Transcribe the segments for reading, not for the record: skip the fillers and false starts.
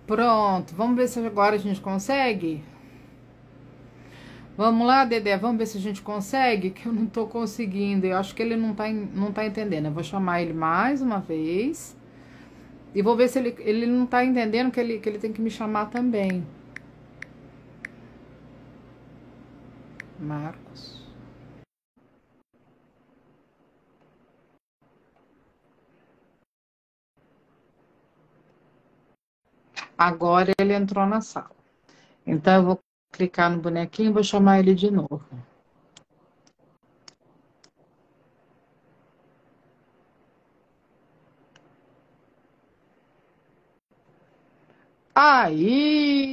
Pronto, vamos ver se agora a gente consegue. Vamos lá, Dedé, vamos ver se a gente consegue, que eu não tô conseguindo. Eu acho que ele não tá entendendo. Eu vou chamar ele mais uma vez e vou ver se ele não tá entendendo que ele tem que me chamar também. Marcos. Agora ele entrou na sala. Então eu vou clicar no bonequinho e vou chamar ele de novo. Aí!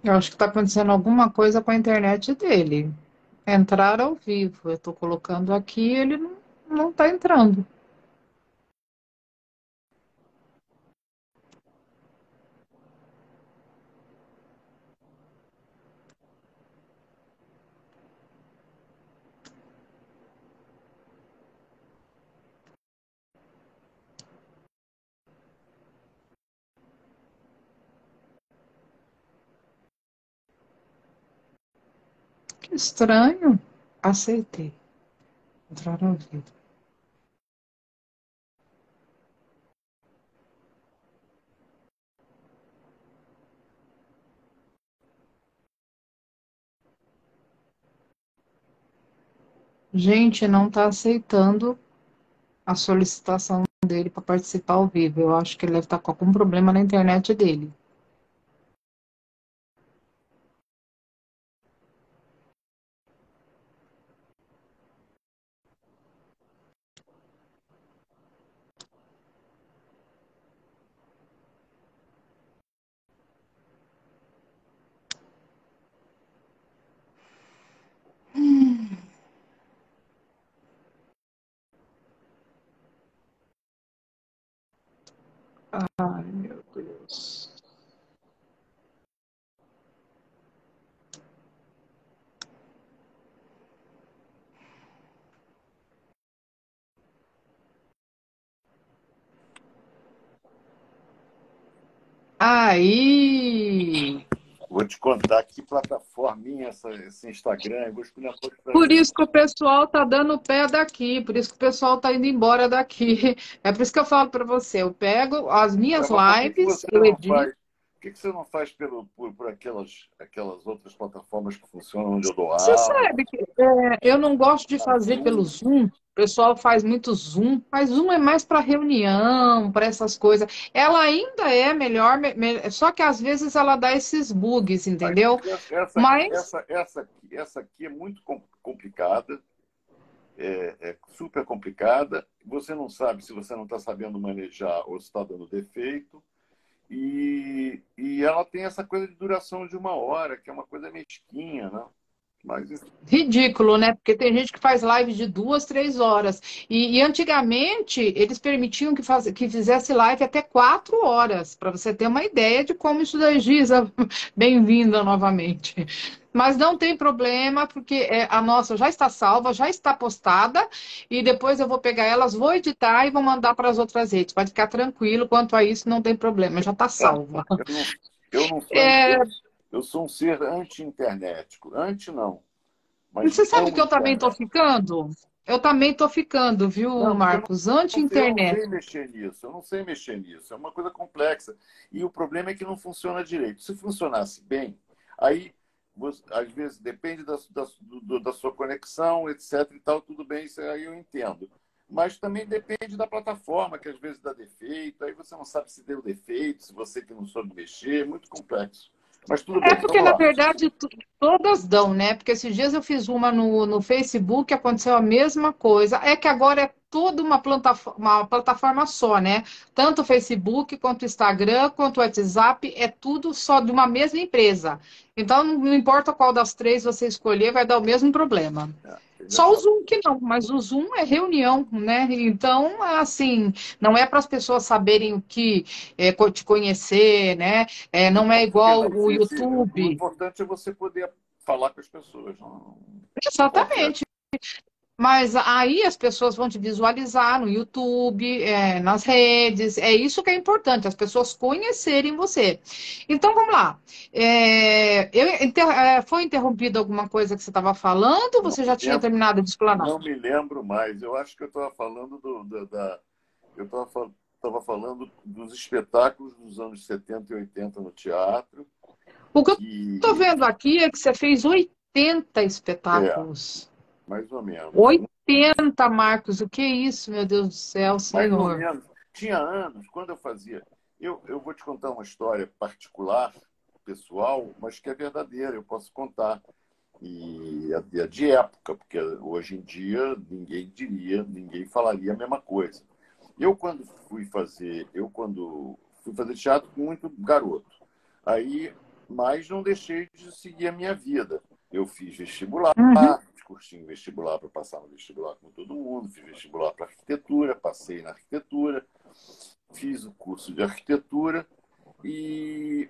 Eu acho que está acontecendo alguma coisa com a internet dele. Entrar ao vivo. Eu estou colocando aqui, ele não está entrando. Que estranho. Aceitei. Entrar ao vivo. Gente, não está aceitando a solicitação dele para participar ao vivo. Eu acho que ele deve estar com algum problema na internet dele. Ai, meu Deus. Aí! Vou te contar que plataforminha esse Instagram. Eu vou escolher uma coisa para Por você. isso que o pessoal tá dando pé daqui, por isso que o pessoal tá indo embora daqui. É por isso que eu falo para você, eu pego as minhas Mas por que que lives, você eu não edito. faz? Por que que você não faz por aquelas outras plataformas que funcionam onde eu dou Você aula? sabe que eu não gosto de Na fazer pelo Zoom? Zoom. O pessoal faz muito Zoom, mas Zoom é mais para reunião, para essas coisas. Ela ainda é melhor, só que às vezes ela dá esses bugs, Mas entendeu? Mas essa aqui é muito complicada, é super complicada. Você não sabe se você não está sabendo manejar ou se está dando defeito. E ela tem essa coisa de duração de 1 hora, que é uma coisa mesquinha, né? Mas ridículo, né? Porque tem gente que faz live de 2, 3 horas. E antigamente eles permitiam que fizesse live até 4 horas, para você ter uma ideia de como isso daí, Giza, bem-vinda novamente. Mas não tem problema, porque a nossa já está salva, já está postada, e depois eu vou pegar elas, vou editar e vou mandar para as outras redes. Pode ficar tranquilo, quanto a isso, não tem problema, já está salva. eu não, eu não sou, É, eu sou um ser anti-internetico. Anti não, e mas você sabe amo que eu também estou internet. ficando? Eu também estou ficando, viu, Não, porque Marcos? eu não sei Anti-internet. mexer nisso, eu não sei mexer nisso. É uma coisa complexa. E o problema é que não funciona direito. Se funcionasse bem, aí, às vezes, depende da sua conexão, etc. e tal, tudo bem, isso aí eu entendo. Mas também depende da plataforma, que às vezes dá defeito, aí você não sabe se deu defeito, se você que não soube mexer, é muito complexo. Mas tudo É bem, porque, vamos na lá. verdade, todas dão, né? Porque esses dias eu fiz uma no Facebook, aconteceu a mesma coisa. É que agora é toda uma plataforma só, né? Tanto o Facebook, quanto o Instagram, quanto o WhatsApp, é tudo só de uma mesma empresa. Então, não importa qual das três você escolher, vai dar o mesmo problema. Só o Zoom que não, mas o Zoom é reunião, né? Então, assim, não é para as pessoas saberem o que é te conhecer, né? Não é Não, por que igual não? o O YouTube. importante é você poder falar com as pessoas. Não, qualquer. Exatamente. Mas aí as pessoas vão te visualizar no YouTube, nas redes. É isso que é importante, as pessoas conhecerem você. Então, vamos lá. Foi interrompido alguma coisa que você estava falando ou Não você me já tinha lembro, terminado de explanar? não me lembro mais. Eu acho que eu estava falando eu estava falando dos espetáculos dos anos 70 e 80 no teatro, O que eu estou que vendo aqui é que você fez 80 é, espetáculos. mais ou menos. 80, Marcos, o que é isso, meu Deus do céu, Mais ou Senhor? menos. Tinha anos, quando eu fazia. Eu vou te contar uma história particular, pessoal, mas que é verdadeira, eu posso contar. E é de época, porque hoje em dia ninguém diria, ninguém falaria a mesma coisa. Eu quando fui fazer teatro muito garoto. Aí, mas não deixei de seguir a minha vida. Eu fiz vestibular, Uhum. fiz cursinho vestibular para passar no vestibular com todo mundo, fiz vestibular para arquitetura, passei na arquitetura, fiz o curso de arquitetura e,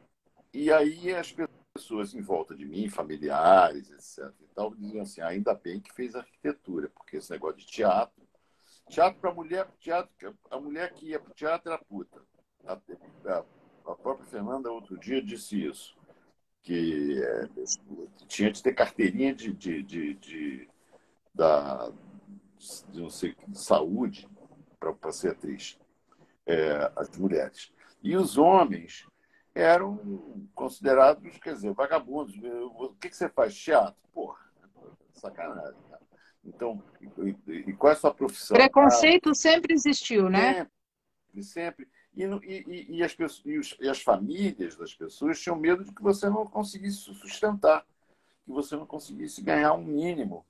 e aí as pessoas em volta de mim, familiares, etc. E tal, diziam assim: ainda bem que fez arquitetura, porque esse negócio de teatro, teatro para mulher, teatro, a mulher que ia para o teatro era puta. A, a própria Fernanda outro dia disse isso, que tinha de ter carteirinha da, de não sei, de saúde para ser atriz, as mulheres. E os homens eram considerados, quer dizer, vagabundos. O que você faz? Teatro? Porra, sacanagem. Cara. Então, e qual é a sua profissão? Ah, Preconceito sempre existiu, né? sempre, sempre. E as pessoas, e as famílias das pessoas tinham medo de que você não conseguisse sustentar, que você não conseguisse ganhar um mínimo.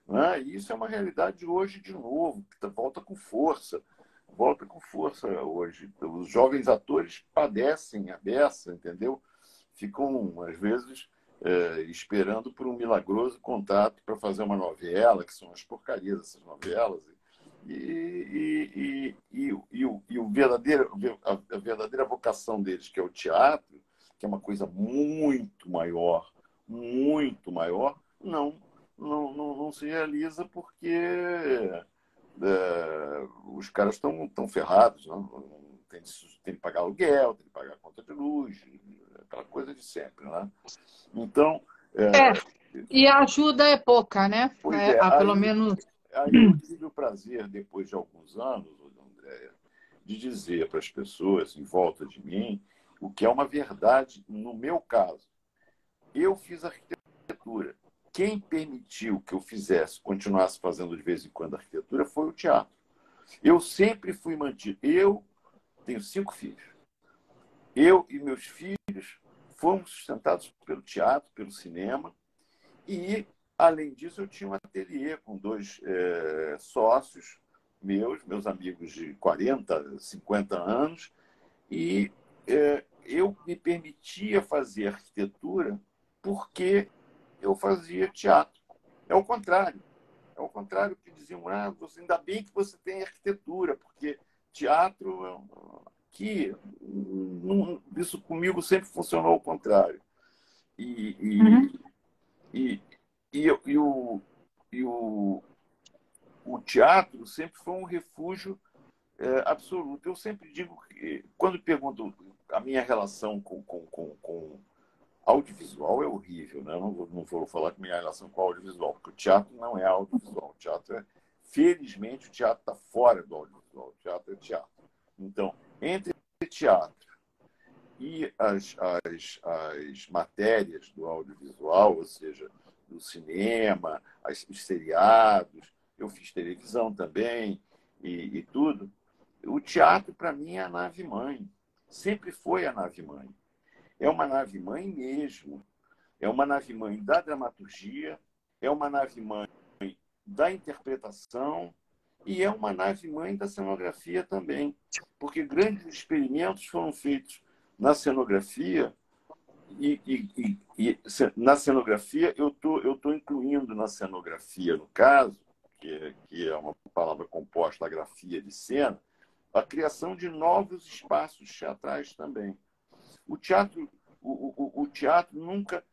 Né? E isso é uma realidade hoje de novo, que volta com força hoje. Os jovens atores padecem a beça, entendeu? Ficam, às vezes, esperando por um milagroso contrato para fazer uma novela, que são as porcarias dessas novelas. A verdadeira vocação deles, que é o teatro, que é uma coisa muito maior, não se realiza porque os caras estão ferrados, não? Tem que pagar aluguel, tem que pagar conta de luz, aquela coisa de sempre. Né? Então, É, e a ajuda é pouca, né? pois é, Pelo menos. aí eu tive o prazer, depois de alguns anos, Andréia, de dizer para as pessoas em volta de mim o que é uma verdade no meu caso. Eu fiz arquitetura. Quem permitiu que eu continuasse fazendo de vez em quando arquitetura foi o teatro. Eu sempre fui mantido. Eu tenho 5 filhos. Eu e meus filhos fomos sustentados pelo teatro, pelo cinema. E, além disso, eu tinha um ateliê com 2 sócios meus amigos de 40, 50 anos. E eu me permitia fazer arquitetura porque eu fazia teatro. É o contrário. É o contrário que diziam, ainda bem que você tem arquitetura, porque teatro aqui, isso comigo sempre funcionou ao contrário. Uhum. E, e, e, e, e o, e o teatro sempre foi um refúgio absoluto. Eu sempre digo que, quando pergunto a minha relação com audiovisual, é horrível, né? Não vou falar que minha relação com audiovisual, porque o teatro não é audiovisual. O teatro felizmente, o teatro está fora do audiovisual. O teatro é teatro. Então, entre teatro e as matérias do audiovisual, ou seja, do cinema, os seriados, eu fiz televisão também e tudo, o teatro, para mim, é a nave-mãe. Sempre foi a nave-mãe. É uma nave-mãe mesmo. É uma nave-mãe da dramaturgia, é uma nave-mãe da interpretação e é uma nave-mãe da cenografia também. Porque grandes experimentos foram feitos na cenografia Na cenografia, eu tô incluindo na cenografia, no caso, que é uma palavra composta, a grafia de cena, a criação de novos espaços teatrais também. O teatro, o teatro nunca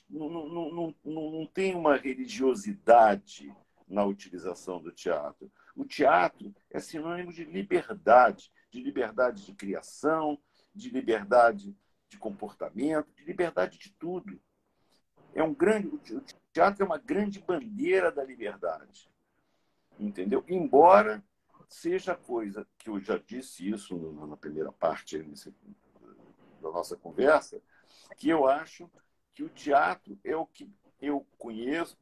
não tem uma religiosidade na utilização do teatro. O teatro é sinônimo de liberdade de criação, de liberdade de comportamento, de liberdade de tudo. O teatro é uma grande bandeira da liberdade, entendeu? Embora seja coisa que eu já disse isso na primeira parte da nossa conversa, que eu acho que o teatro é o que eu conheço,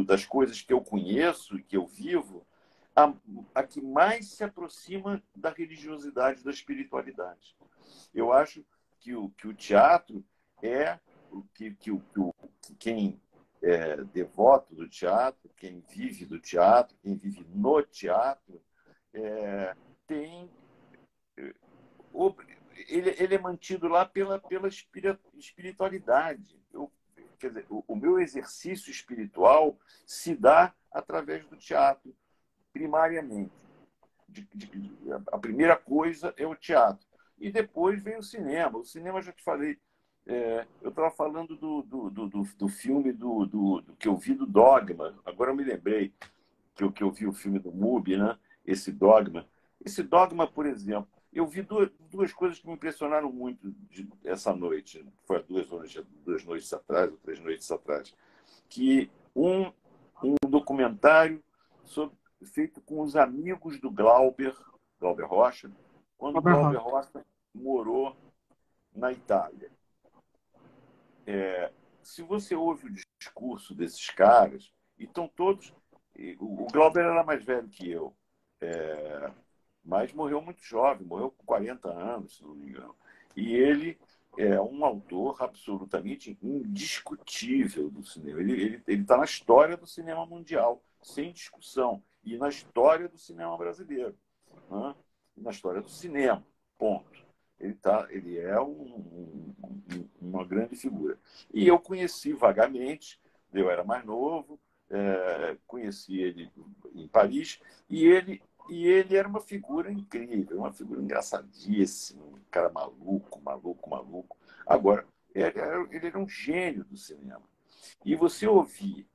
das coisas que eu conheço e que eu vivo, a que mais se aproxima da religiosidade, da espiritualidade. Eu acho que o teatro é que quem é devoto do teatro, quem vive do teatro, quem vive no teatro, tem ele é mantido lá pela espiritualidade. Quer dizer, o meu exercício espiritual se dá através do teatro, primariamente. A primeira coisa é o teatro. E depois vem o cinema. O cinema, já te falei, eu estava falando do filme do que eu vi do Dogma. Agora eu me lembrei que eu vi o filme do MUBI, né? Esse Dogma. Esse Dogma, por exemplo, eu vi duas coisas que me impressionaram muito essa noite. Foi há 2 noites atrás, ou 3 noites atrás. Que um documentário feito com os amigos do Glauber Rocha, quando o Glauber Rocha morou na Itália. Se você ouve o discurso desses caras, e estão todos... O Glauber era mais velho que eu, mas morreu muito jovem, morreu com 40 anos, se não me engano. E ele é um autor absolutamente indiscutível do cinema. Ele está na história do cinema mundial, sem discussão, e na história do cinema brasileiro, né? Na história do cinema, ponto. Ele é uma grande figura. E eu conheci vagamente, eu era mais novo, conheci ele em Paris, e ele era uma figura incrível, uma figura engraçadíssima, um cara maluco. Agora, ele era um gênio do cinema. E você ouvir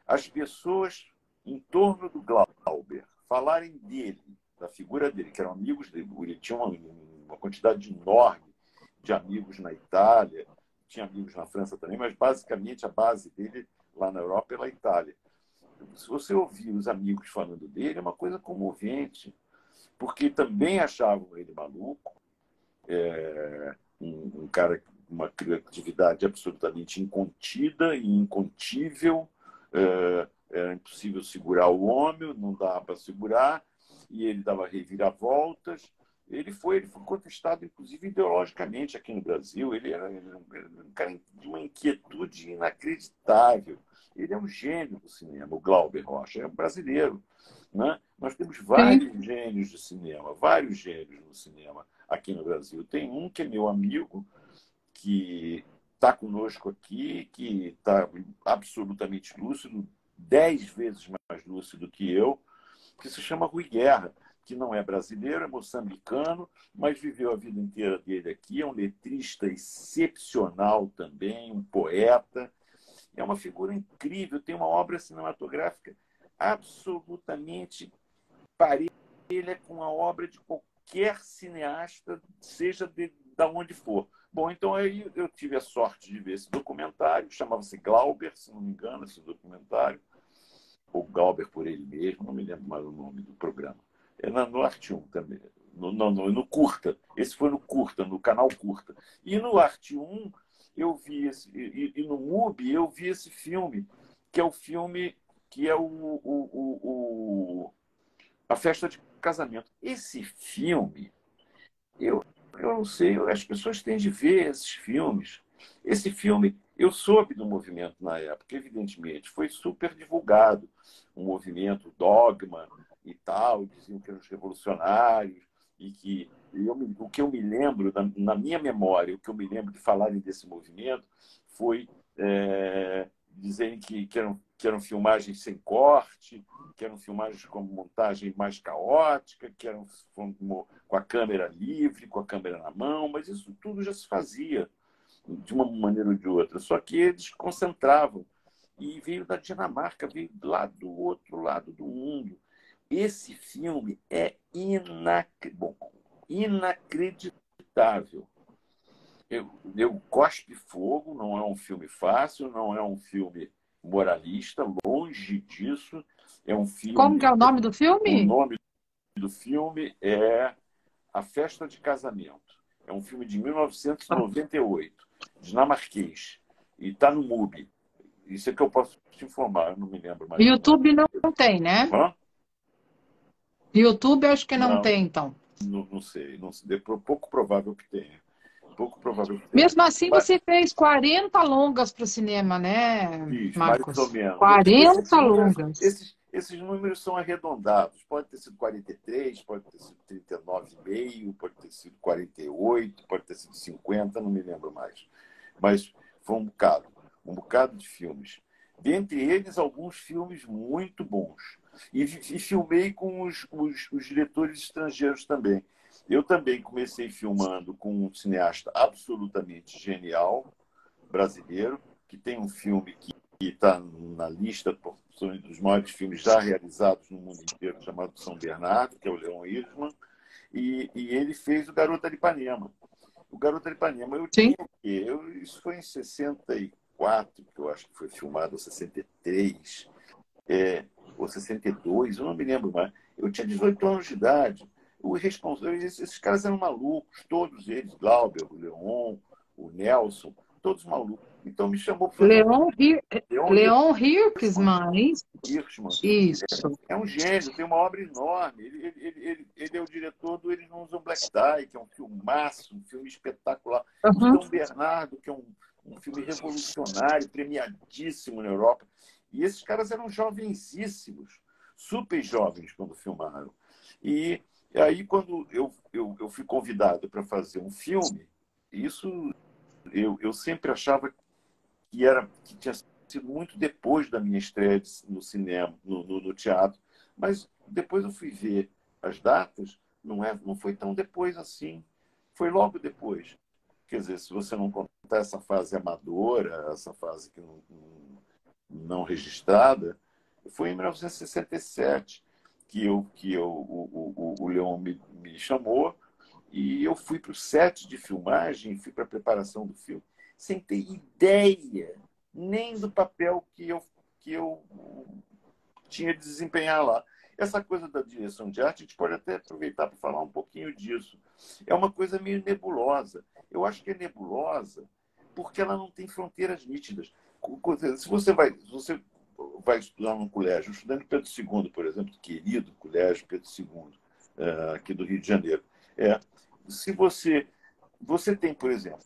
as pessoas em torno do Glauber falarem dele, da figura dele, que eram amigos dele, ele tinha uma quantidade enorme de amigos na Itália, tinha amigos na França também, mas basicamente a base dele lá na Europa é na Itália. Se você ouvir os amigos falando dele, é uma coisa comovente, porque também achavam ele maluco, um cara com uma criatividade absolutamente incontida e incontível, era impossível segurar o homem, não dava para segurar, e ele dava reviravoltas. Ele foi contestado, inclusive, ideologicamente aqui no Brasil. Ele era um cara de uma inquietude inacreditável. Ele é um gênio do cinema, o Glauber Rocha, é um brasileiro, né? Nós temos vários gênios do cinema, vários gênios no cinema aqui no Brasil. Tem um que é meu amigo, que está conosco aqui, que está absolutamente lúcido, 10 vezes mais lúcido que eu, que se chama Rui Guerra, que não é brasileiro, é moçambicano, mas viveu a vida inteira dele aqui, é um letrista excepcional também, um poeta. É uma figura incrível, tem uma obra cinematográfica absolutamente parelha com a obra de qualquer cineasta, seja de onde for. Bom, então aí eu tive a sorte de ver esse documentário, chamava-se Glauber, se não me engano, esse documentário, ou Glauber por ele mesmo, não me lembro mais o nome do programa. É no Arte 1 também, no Curta. Esse foi no Curta, no canal Curta. E no Arte 1 eu vi e no MUBI eu vi esse filme, que é o filme que é A Festa de Casamento. Esse filme, eu não sei, as pessoas têm de ver esses filmes. Esse filme, eu soube do movimento na época, evidentemente, foi super divulgado. Um movimento, Dogma e tal, diziam que eram os revolucionários e que o que eu me lembro, na minha memória, o que eu me lembro de falarem desse movimento foi dizerem que eram filmagens sem corte, que eram filmagens com montagem mais caótica, que eram com a câmera livre, com a câmera na mão, mas isso tudo já se fazia de uma maneira ou de outra. Só que eles concentravam. E veio da Dinamarca, veio lá do outro lado do mundo. Esse filme é inacreditável. Eu Cospe Fogo não é um filme fácil, não é um filme moralista, longe disso. É um Como que filme. é o nome do O filme? nome do filme é A Festa de Casamento. É um filme de 1998, dinamarquês. E está no MUBI. Isso é que eu posso te informar, eu não me lembro mais o nome. YouTube não tem, né? Hã? YouTube acho que não Não, tem, então. não sei. Não sei. Pouco provável que tenha. Pouco provável que tenha. Mesmo assim, Mas você fez 40 longas para o cinema, né, fiz, mais ou Marcos? menos. Esses 40 números, longas. esses números são arredondados. Pode ter sido 43, pode ter sido 39,5, pode ter sido 48, pode ter sido 50, não me lembro mais. Mas foi um bocado de filmes. Dentre eles, alguns filmes muito bons. E filmei com os diretores estrangeiros também. Eu também comecei filmando com um cineasta absolutamente genial, brasileiro, que tem um filme que está na lista dos maiores filmes já realizados no mundo inteiro, chamado São Bernardo, que é o Leon Hirschman, e ele fez o Garota de Ipanema. O Garota de Ipanema, eu Sim. tinha o quê? Isso foi em 64, que eu acho que foi filmado, ou 63, ou 62, eu não me lembro mais. Eu tinha 18 anos de idade. Esses caras eram malucos, todos eles, Glauber, o Leon, o Nelson, todos malucos. Então me chamou para fazer um Leon, Leon Leon Hirschman, Hirschman. isso. É um gênio, tem uma obra enorme. Ele é o diretor do Eles Não Usam Black Tie, que é um filmaço, um filme espetacular. O Uhum. São Bernardo, que é um filme revolucionário, premiadíssimo na Europa. E esses caras eram jovensíssimos, super jovens quando filmaram. E aí, quando eu fui convidado para fazer um filme, isso eu sempre achava que tinha sido muito depois da minha estreia no cinema, no teatro. Mas depois eu fui ver as datas, não foi tão depois assim. Foi logo depois. Quer dizer, se você não contar essa fase amadora, essa fase que não registrada, foi em 1967 o Leon me chamou e eu fui para o set de filmagem, fui para a preparação do filme, sem ter ideia nem do papel que eu tinha de desempenhar lá. Essa coisa da direção de arte, a gente pode até aproveitar para falar um pouquinho disso. É uma coisa meio nebulosa. Eu acho que é nebulosa porque ela não tem fronteiras nítidas. Se você vai estudar num colégio, estudando Pedro II, por exemplo, querido colégio Pedro II, aqui do Rio de Janeiro, se você tem, por exemplo,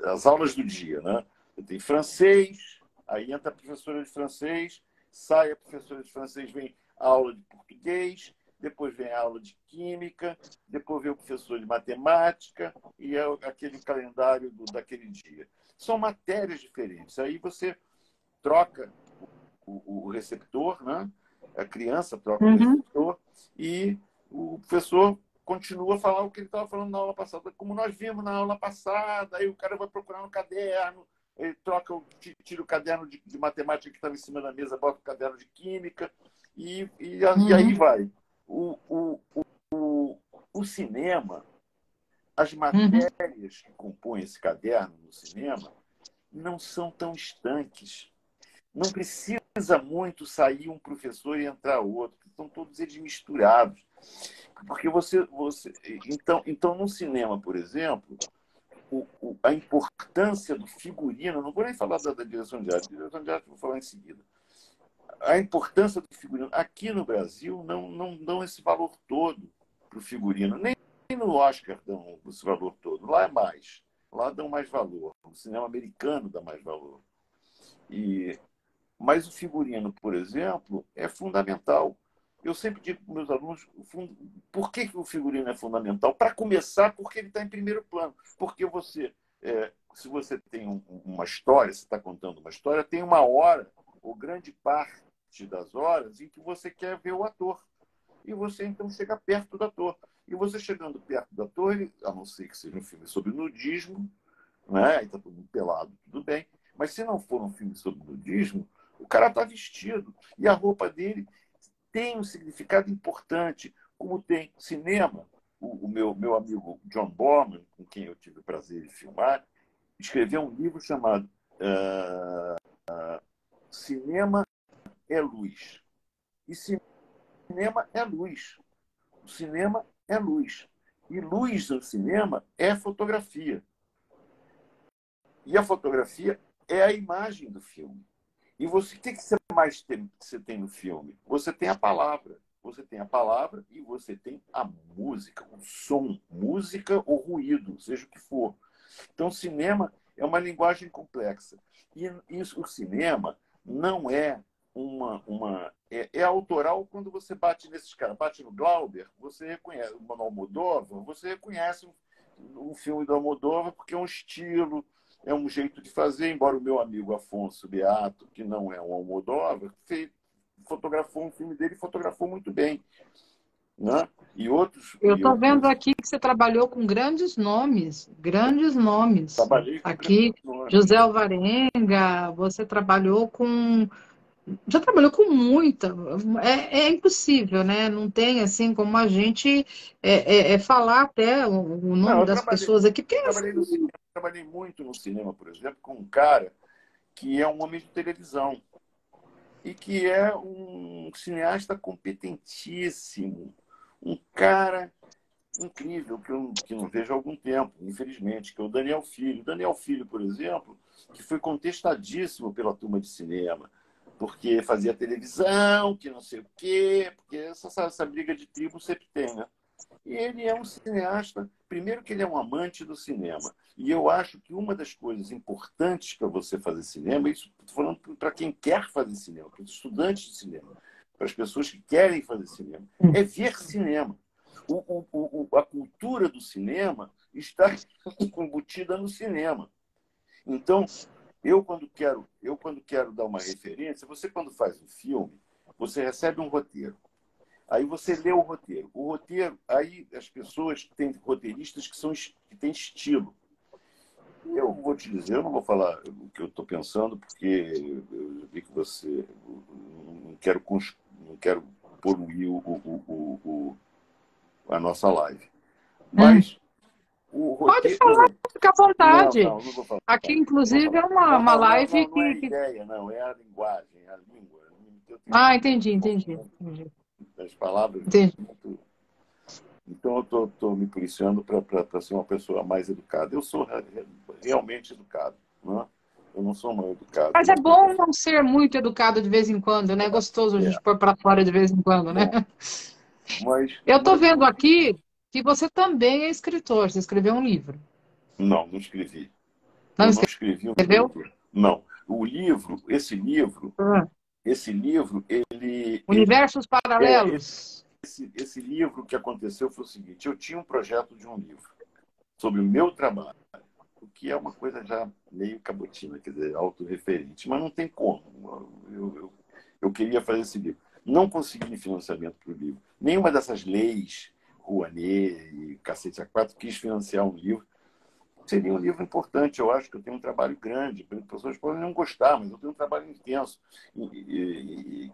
as aulas do dia, né? Tem francês, aí entra a professora de francês, sai a professora de francês, vem a aula de português, depois vem a aula de química, depois vem o professor de matemática e é aquele calendário daquele dia. São matérias diferentes. Aí você troca o receptor, né? A criança troca o Uhum. receptor e o professor continua a falar o que ele estava falando na aula passada. Como nós vimos na aula passada, aí o cara vai procurar no caderno, ele tira o caderno de matemática que estava em cima da mesa, bota o caderno de química e aí vai. O cinema, as Uhum. matérias que compõem esse caderno no cinema não são tão estanques. Não precisa muito sair um professor e entrar outro. Estão todos eles misturados. Porque então, no cinema, por exemplo, a importância do figurino, não vou nem falar da direção de arte, direção de arte vou falar em seguida. A importância do figurino, aqui no Brasil, não dão esse valor todo para o figurino. Nem no Oscar dão esse valor todo. Lá é mais. Lá dão mais valor. O cinema americano dá mais valor. Mas o figurino, por exemplo, é fundamental. Eu sempre digo para os meus alunos por que o figurino é fundamental. Para começar, porque ele está em primeiro plano. Porque você, se você tem uma história, você está contando uma história, tem uma hora, ou grande parte das horas, em que você quer ver o ator. E você, então, chega perto do ator. E você chegando perto do ator, a não ser que seja um filme sobre nudismo, né? E está todo mundo pelado, tudo bem. Mas se não for um filme sobre nudismo, o cara está vestido. E a roupa dele tem um significado importante, como tem cinema. O meu amigo John Borman, com quem eu tive o prazer de filmar, escreveu um livro chamado Cinema é Luz. E cinema é luz. O cinema é luz. E luz no cinema é fotografia. E a fotografia é a imagem do filme. E você, o que você mais tem, você tem no filme? Você tem a palavra. Você tem a palavra e você tem a música, o som, música ou ruído, seja o que for. Então, o cinema é uma linguagem complexa. E isso, o cinema não é é autoral quando você bate nesses caras. Bate no Glauber, você reconhece. No Almodóvar, você reconhece um filme do Almodóvar porque é um estilo, é um jeito de fazer, embora o meu amigo Afonso Beato, que não é um Almodóvar, fotografou um filme dele e fotografou muito bem. Né? E outros. Eu estou vendo aqui que você trabalhou com grandes nomes, grandes nomes. Trabalhei com Aqui, grandes nomes. José Alvarenga, você trabalhou com. Já trabalhou com muita. É impossível, né? Não tem assim como a gente falar até o Não, nome das pessoas aqui, porque trabalhei no cinema, trabalhei muito no cinema, por exemplo, com um cara que é um homem de televisão e que é um cineasta competentíssimo, um cara incrível que eu não vejo há algum tempo, infelizmente, que é o Daniel Filho. O Daniel Filho, por exemplo, que foi contestadíssimo pela turma de cinema, porque fazia televisão, que não sei o quê, porque essa briga de tribo sempre tem, né? E ele é um cineasta, primeiro que ele é um amante do cinema. E eu acho que uma das coisas importantes para você fazer cinema, isso estou falando para quem quer fazer cinema, para os estudantes de cinema, para as pessoas que querem fazer cinema, é ver cinema. A cultura do cinema está embutida no cinema. Então, eu quando quero dar uma referência, você quando faz um filme, você recebe um roteiro. Aí você lê o roteiro. O roteiro, aí as pessoas têm roteiristas que têm estilo. Eu vou te dizer, eu não vou falar o que eu estou pensando, porque eu vi que você não quero poluir a nossa live. Mas o pode roteiro. falar, fica à vontade. Não vou falar. Aqui, inclusive, é Não, uma live não é a que. ideia, não, é a linguagem, é a língua. Eu tenho Ah, entendi. as palavras Entendi. muito. Então, eu estou me policiando para ser uma pessoa mais educada. Eu sou realmente educado. Né? Eu não sou mal educado. Mas é bom não ser muito educado de vez em quando, né? É gostoso a gente pôr para fora de vez em quando, né? Bom, Eu estou vendo aqui que você também é escritor. Você escreveu um livro. Não escrevi. Não Eu não escrevi um escreveu? livro. Não. Esse livro, Universos é, Paralelos. esse livro que aconteceu foi o seguinte: eu tinha um projeto de um livro sobre o meu trabalho, o que é uma coisa já meio cabotina, quer dizer, autorreferente, mas não tem como. Eu queria fazer esse livro. Não consegui financiamento para o livro. Nenhuma dessas leis, Rouanet e Cacete A4, quis financiar um livro. Seria um livro importante, eu acho que eu tenho um trabalho grande. As pessoas podem não gostar, mas eu tenho um trabalho intenso,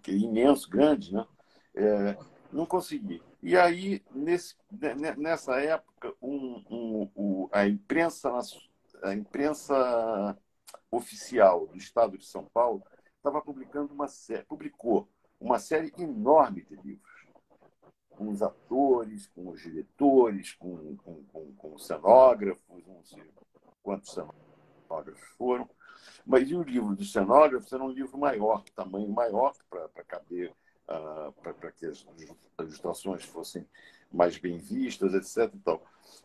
imenso, grande, né? Não consegui. E aí, nessa época, a imprensa oficial do Estado de São Paulo estava publicou uma série enorme de livros, com os atores, com os diretores, com os cenógrafos, não sei quantos cenógrafos foram. Mas e o livro dos cenógrafos era um livro maior, tamanho maior, para caber, para que as ilustrações fossem mais bem vistas, etc.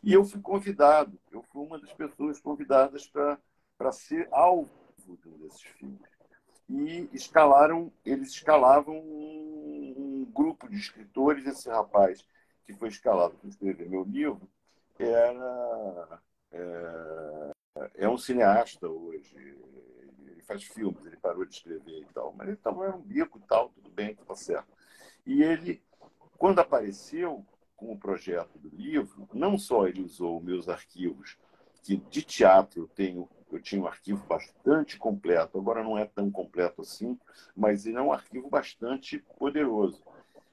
E eu fui convidado, eu fui uma das pessoas convidadas para ser alvo de um desses filmes. E eles escalavam um grupo grupo de escritores, esse rapaz que foi escalado para escrever meu livro é um cineasta hoje. Ele faz filmes, ele parou de escrever e tal, mas ele também é um bico e tal, tudo bem, tá certo. E ele, quando apareceu com o projeto do livro, não só ele usou meus arquivos, que de teatro eu tinha um arquivo bastante completo, agora não é tão completo assim, mas ele é um arquivo bastante poderoso.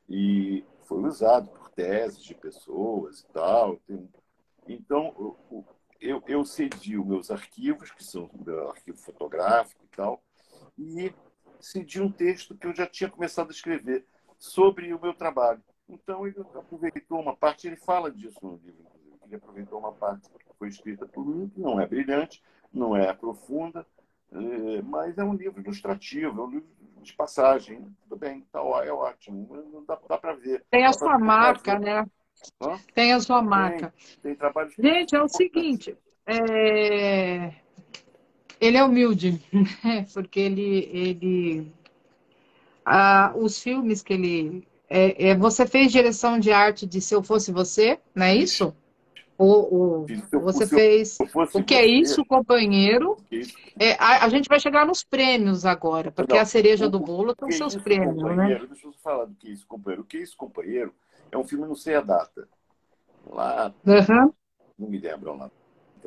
E foi usado por teses de pessoas e tal. Então, eu cedi os meus arquivos, que são o meu arquivo fotográfico e tal, e cedi um texto que eu já tinha começado a escrever sobre o meu trabalho. Então, ele aproveitou uma parte, ele fala disso no livro, inclusive. Ele aproveitou uma parte que foi escrita por mim, que não é brilhante, não é profunda, mas é um livro ilustrativo, é um livro de passagem. Tudo bem, tá, é ótimo, dá para ver. Tem a Dá para sua ver, marca, né? hã? Tem a sua Tem, marca. tem trabalhos que Gente, é são o importantes. seguinte, ele é humilde, né? Porque os filmes que ele... você fez direção de arte de Se Eu Fosse Você, não é Fiz, isso? Ou fiz. você Se fez eu fosse O Que É você, Isso, Companheiro? o que é isso? A gente vai chegar nos prêmios agora, porque a Não, cereja do bolo o tem que é seus isso, prêmios, né? companheiro? Deixa eu falar do que é isso, companheiro. O que é isso, companheiro? É um filme, não sei a data. Lá, Aham. não me lembro lá.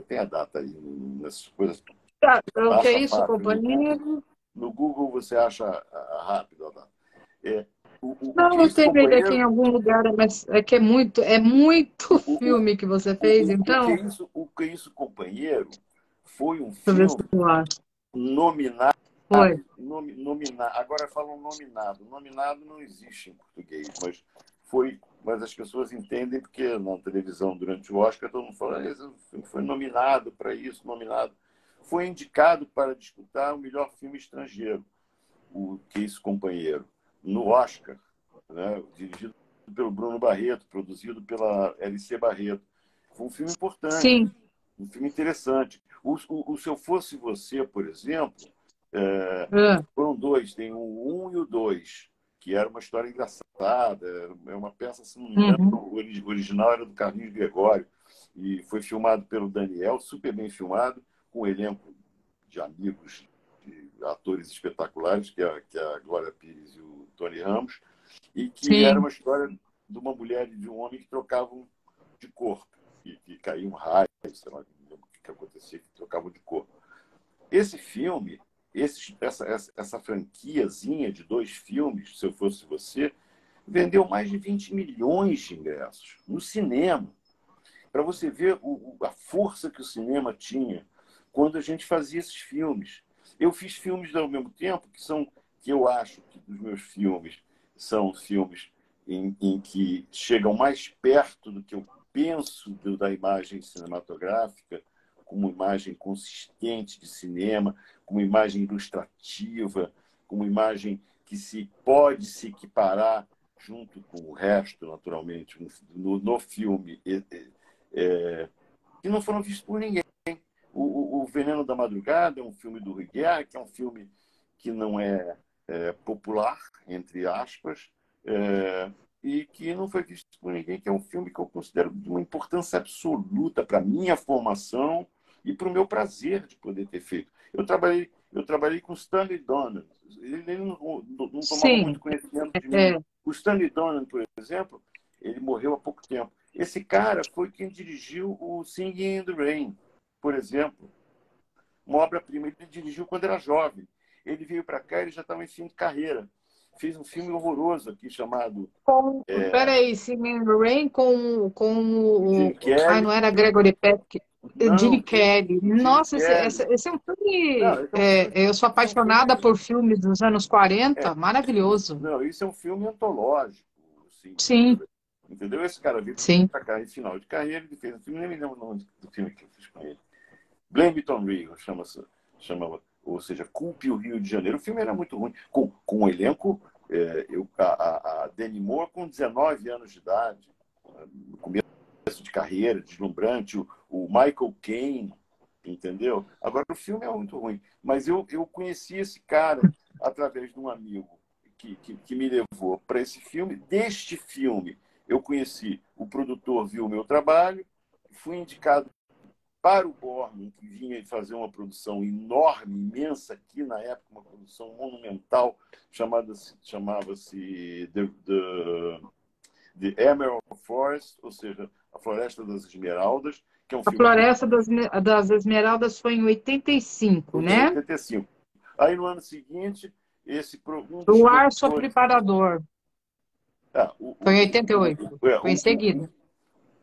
Tem a data aí nessas coisas. Tá, o que é Acha isso, fácil. companheiro? No Google você acha rápido a data. É, o Não, que é eu isso, tenho ele aqui em companheiro? algum lugar, mas é que é muito O, o, filme que você fez, então. o que é isso, companheiro? Foi um Deixa eu ver se filme eu acho. nominado. Foi. Agora falam nominado. Nominado não existe em português, mas as pessoas entendem porque na televisão, durante o Oscar, todo mundo fala: "Ah, esse filme foi nominado para isso, nominado." Foi indicado para disputar o melhor filme estrangeiro, o Que Isso, Companheiro, no Oscar, né? Dirigido pelo Bruno Barreto, produzido pela LC Barreto. Foi um filme importante, Sim. um filme interessante. Se Eu Fosse Você, por exemplo, Ah, foram dois, tem o 1 e o 2, que era uma história engraçada, é uma peça, se não me engano, uhum. o original era do Carlinhos Gregório, e foi filmado pelo Daniel, super bem filmado, com um elenco de amigos, de atores espetaculares, que é a Glória Pires e o Tony Ramos, e que era Sim. uma história de uma mulher e de um homem que trocavam de corpo, que caía um raio, sei lá o que acontecia, que trocavam de corpo. Esse filme, essa franquiazinha de dois filmes, Se Eu Fosse Você, vendeu mais de 20 milhões de ingressos no cinema. Para você ver a força que o cinema tinha quando a gente fazia esses filmes. Eu fiz filmes ao mesmo tempo que eu acho que dos meus filmes são filmes em que chegam mais perto do que eu penso da imagem cinematográfica, com uma imagem consistente de cinema, com uma imagem ilustrativa, com uma imagem que se pode se equiparar junto com o resto, naturalmente, no filme, que não foram vistos por ninguém. O Veneno da Madrugada é um filme do Rui Guerra, que é um filme que não é popular, entre aspas, e que não foi visto por ninguém, que é um filme que eu considero de uma importância absoluta para a minha formação e para o meu prazer de poder ter feito. Eu trabalhei com Stanley Donen. Ele não tomava muito Sim. conhecimento de mim. É. O Stanley Donen, por exemplo, ele morreu há pouco tempo. Esse cara foi quem dirigiu o Singing in the Rain, por exemplo. Uma obra-prima. Ele dirigiu quando era jovem. Ele veio para cá, ele já estava em fim de carreira. Fez um filme horroroso aqui chamado Peraí, Singing in the Rain com Jim Ai, Kelly. não era Gregory Peck. Não, Gene Kelly. o Jim Nossa, esse, Kelly. esse é um Não, filme. esse é um filme. Eu sou Esse é um filme. apaixonada por filmes dos anos É, 40, maravilhoso. não, isso é um filme antológico, assim, Sim, entendeu? Esse cara veio sim. para cá em final de carreira, ele fez um filme, nem me lembro o nome do filme que eu fiz com ele. Blame It on Rio, chamava, ou seja, Culpe o Rio de Janeiro. O filme era muito ruim, com um elenco, a Demi Moore com 19 anos de idade, no começo de carreira, deslumbrante, o Michael Caine, entendeu? Agora, o filme é muito ruim, mas eu conheci esse cara através de um amigo que me levou para esse filme. Deste filme, eu conheci o produtor, viu o meu trabalho, fui indicado para o Borman, que vinha fazer uma produção enorme, imensa aqui na época, uma produção monumental, chamava-se The Emerald Forest, ou seja, a Floresta das Esmeraldas, que é um A filme que Floresta das Esmeraldas foi em 85, foi em né? 85. Aí, no ano seguinte, um dos Luar sobre produtores... Parador. Ah, Foi em 88. Foi em seguida.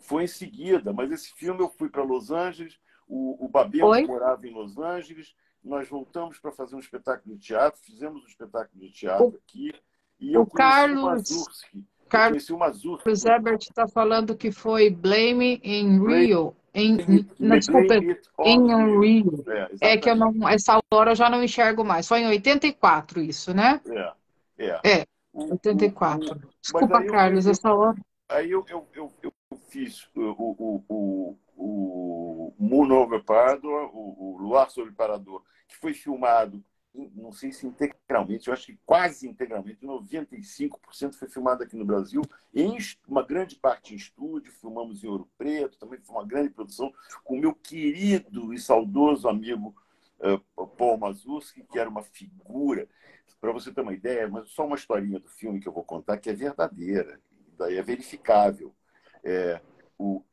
foi em seguida, mas esse filme eu fui para Los Angeles, o Babenco Foi? morava em Los Angeles, nós voltamos para fazer um espetáculo de teatro, fizemos um espetáculo de O, teatro aqui, e eu o conheci o Carlos, Mazurski. Eu Carlos conheci o Mazurski. Ebert está falando que foi Blame in Blame Rio. Não, desculpa, Blame It em on You. Rio. É que eu Exatamente. não, essa hora eu já não enxergo mais. Foi em 84 isso, né? É, é. É, O, o, o, 84. mas Desculpa, Carlos, essa hora. aí eu fiz o Moon Over Parador, o Luar sobre Parador, que foi filmado, não sei se integralmente, eu acho que quase integralmente, 95% foi filmado aqui no Brasil, em uma grande parte em estúdio, filmamos em Ouro Preto, também foi uma grande produção com o meu querido e saudoso amigo Paul Mazurski, que era uma figura. Para você ter uma ideia, mas só uma historinha do filme que eu vou contar, que é verdadeira, daí é verificável.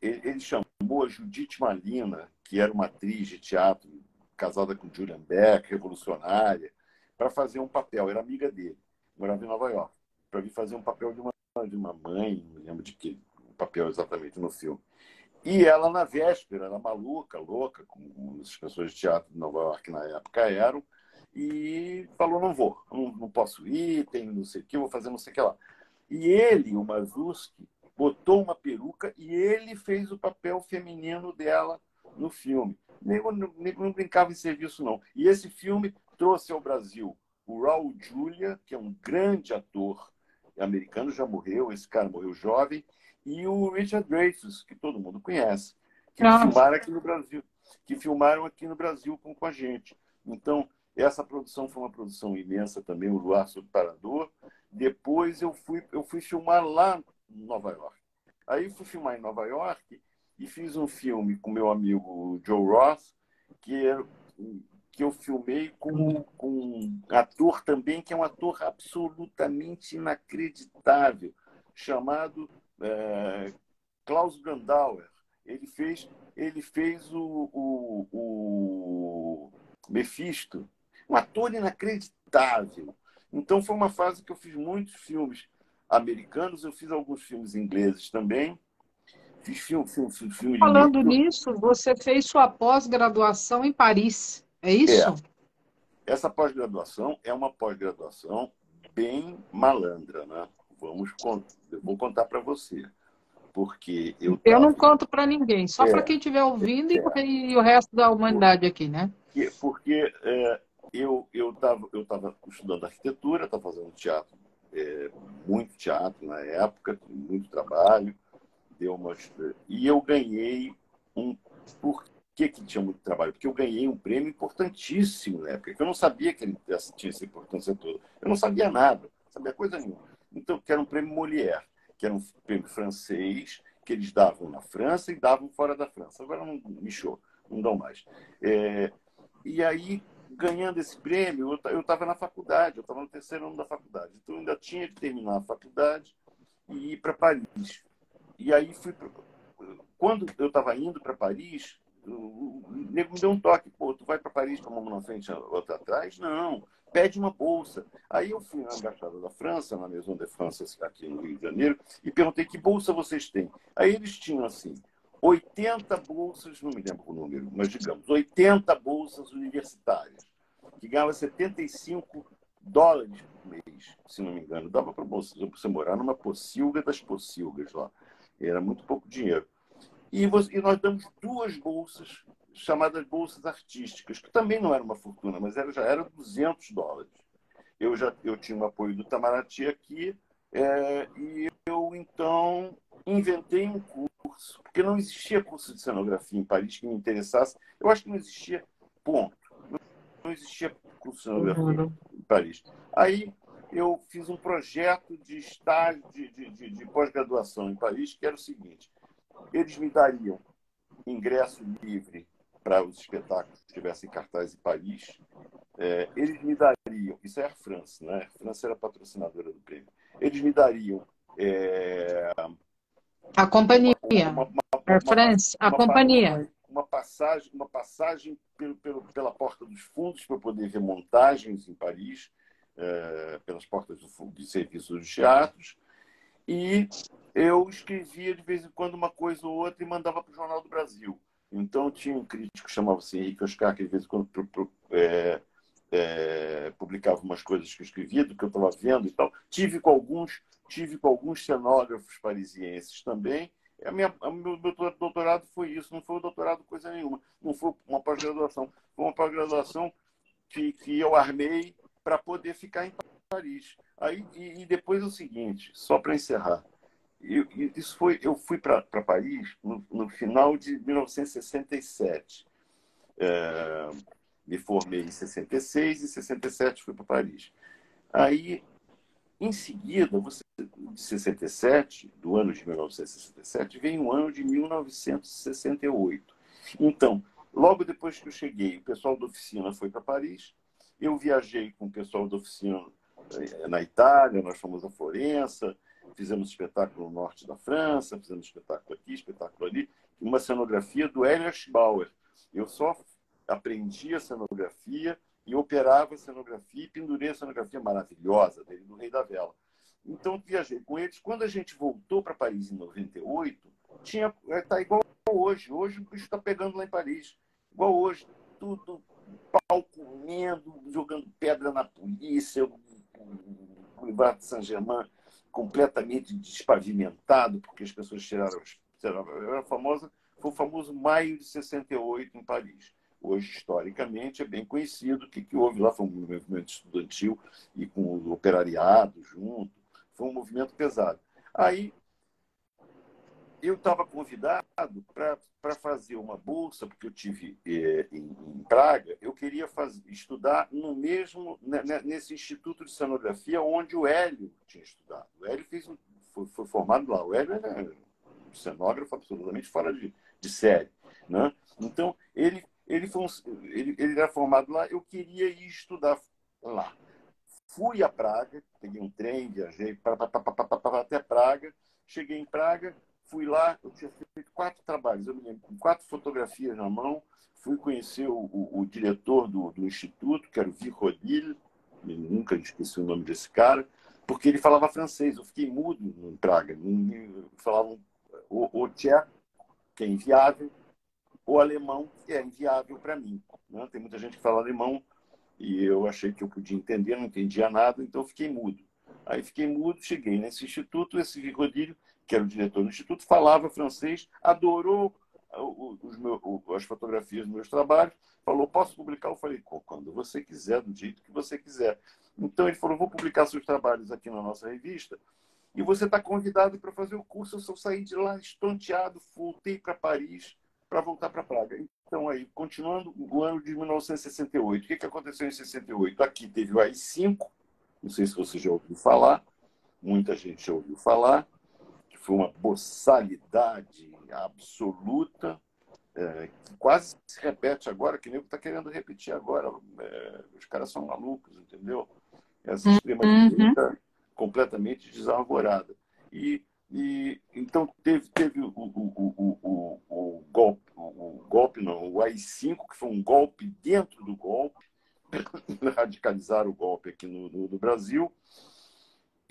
Ele chamou a Judith Malina, que era uma atriz de teatro, casada com Julian Beck, revolucionária, para fazer um papel. Era amiga dele, morava em Nova York, para vir fazer um papel de uma mãe, não me lembro de que papel exatamente no filme. E ela, na véspera, era maluca, louca, como as pessoas de teatro de Nova York na época eram, e falou, não vou, não posso ir, tenho não sei o que, vou fazer não sei o que lá. E ele, o Mazurski, botou uma peruca e ele fez o papel feminino dela no filme. Nem brincava em serviço, não. E esse filme trouxe ao Brasil o Raul Julia, que é um grande ator americano, já morreu, esse cara morreu jovem, e o Richard Dreyfuss, que todo mundo conhece, que Nossa. filmaram aqui no Brasil, com a gente. Então, essa produção foi uma produção imensa também, o Luar sobre Parador. Depois eu fui filmar lá em Nova York. Aí fui filmar em Nova York e fiz um filme com meu amigo Joe Roth, que eu filmei com um ator também, que é um ator absolutamente inacreditável, chamado Klaus Brandauer. Ele fez o Mephisto, um ator inacreditável. Então foi uma fase que eu fiz muitos filmes americanos, eu fiz alguns filmes ingleses também, fiz filme de Falando livro. nisso, você fez sua pós-graduação em Paris, é isso? Essa pós-graduação é uma pós-graduação bem malandra, né? Eu vou contar para você, porque Eu não conto para ninguém, só para é, quem estiver ouvindo e o resto da humanidade aqui, né? porque eu tava estudando arquitetura, estava fazendo teatro, muito teatro na época, muito trabalho, e eu ganhei por que tinha muito trabalho? Porque eu ganhei um prêmio importantíssimo na época, que eu não sabia que ele tinha essa importância toda. Eu não sabia nada, não sabia coisa nenhuma. Então, que era um prêmio Molière, que era um prêmio francês, que eles davam na França e davam fora da França. Agora não mexeu, não dão mais. E aí, ganhando esse prêmio, eu estava na faculdade, eu estava no terceiro ano da faculdade. Então, eu ainda tinha que terminar a faculdade e ir para Paris. E aí, quando eu estava indo para Paris, o nego me deu um toque. Pô, tu vai para Paris com uma mão na frente e outra atrás? Não, pede uma bolsa. Aí eu fui na Embaixada da França, na Maison de France, aqui no Rio de Janeiro, e perguntei que bolsa vocês têm. Aí eles tinham, assim, 80 bolsas, não me lembro o número, mas digamos, 80 bolsas universitárias, que ganhava $75 por mês, se não me engano. Dava para você morar numa pocilga das pocilgas lá. Era muito pouco dinheiro. E nós damos 2 bolsas, chamadas bolsas artísticas, que também não era uma fortuna, mas já era $200. Eu tinha o apoio do Itamaraty aqui, e eu, então, inventei um curso, porque não existia curso de cenografia em Paris que me interessasse. Eu acho que não existia, ponto. Não existia curso de cenografia em Paris. Aí eu fiz um projeto de estágio de pós-graduação em Paris, que era o seguinte: eles me dariam ingresso livre para os espetáculos que estivessem em cartaz em Paris. Eles me dariam, isso é a France, né? A France era patrocinadora do prêmio. Eles me dariam A companhia. Air uma, France, a companhia. uma passagem pela porta dos fundos para poder ver montagens em Paris, pelas portas de serviço dos teatros. E eu escrevia de vez em quando uma coisa ou outra e mandava para o Jornal do Brasil. Então tinha um crítico que chamava-se Henrique Oscar, que de vez em quando publicava umas coisas que eu escrevia, do que eu estava vendo e tal. Tive com alguns cenógrafos parisienses também. O meu doutorado foi isso, não foi um doutorado coisa nenhuma, não foi uma pós-graduação, foi uma pós-graduação que eu armei para poder ficar em Paris. Aí, e depois é o seguinte, só para encerrar, eu fui para Paris no final de 1967. Me formei em 66 e em 67 fui para Paris. Aí, em seguida, de 67, do ano de 1967, vem o ano de 1968. Então, logo depois que eu cheguei, o pessoal da oficina foi para Paris, eu viajei com o pessoal da oficina na Itália, nós fomos a Florença, fizemos espetáculo no norte da França, fizemos espetáculo aqui, espetáculo ali, uma cenografia do Erich Bauer. Eu só aprendi a cenografia e operava a cenografia e pendurei a cenografia maravilhosa dele, do Rei da Vela. Então, viajei com eles. Quando a gente voltou para Paris em 98, está igual hoje. Hoje o bicho está pegando lá em Paris. Igual hoje. Tudo, pau comendo, jogando pedra na polícia, o Boulevard de Saint-Germain completamente despavimentado, porque as pessoas tiraram. Foi o famoso maio de 68 em Paris. Hoje, historicamente, é bem conhecido. O que houve lá foi um movimento estudantil e com o operariado junto. Foi um movimento pesado. Aí, eu estava convidado para fazer uma bolsa, porque eu tive em Praga, eu queria estudar nesse Instituto de Cenografia onde o Hélio tinha estudado. O Hélio foi formado lá. O Hélio era um cenógrafo absolutamente fora de série, né? Então, ele era formado lá, eu queria ir estudar lá. Fui a Praga, peguei um trem, viajei até Praga, cheguei em Praga, fui lá, eu tinha feito 4 trabalhos, eu me lembro, com 4 fotografias na mão, fui conhecer o diretor do Instituto, que era o Virodil, nunca esqueci o nome desse cara, porque ele falava francês, eu fiquei mudo em Praga, falavam o tcheco, que é inviável, o alemão, que é inviável para mim. Né? Tem muita gente que fala alemão e eu achei que eu podia entender, não entendia nada, então eu fiquei mudo. Aí fiquei mudo, cheguei nesse instituto, esse Rigodilho, que era o diretor do instituto, falava francês, adorou as fotografias dos meus trabalhos, falou, posso publicar? Eu falei, quando você quiser, do jeito que você quiser. Então ele falou, vou publicar seus trabalhos aqui na nossa revista e você está convidado para fazer o curso. Eu só saí de lá estonteado, voltei para Paris, para voltar para Praga. Então, aí, continuando o ano de 1968. O que aconteceu em 68? Aqui teve o AI-5, não sei se você já ouviu falar, muita gente já ouviu falar, que foi uma boçalidade absoluta, que quase se repete agora, que nem está querendo repetir agora. Os caras são malucos, entendeu? Essa extrema-direita completamente desarvorada. Então teve golpe não, o AI-5, que foi um golpe dentro do golpe, radicalizaram o golpe aqui no Brasil.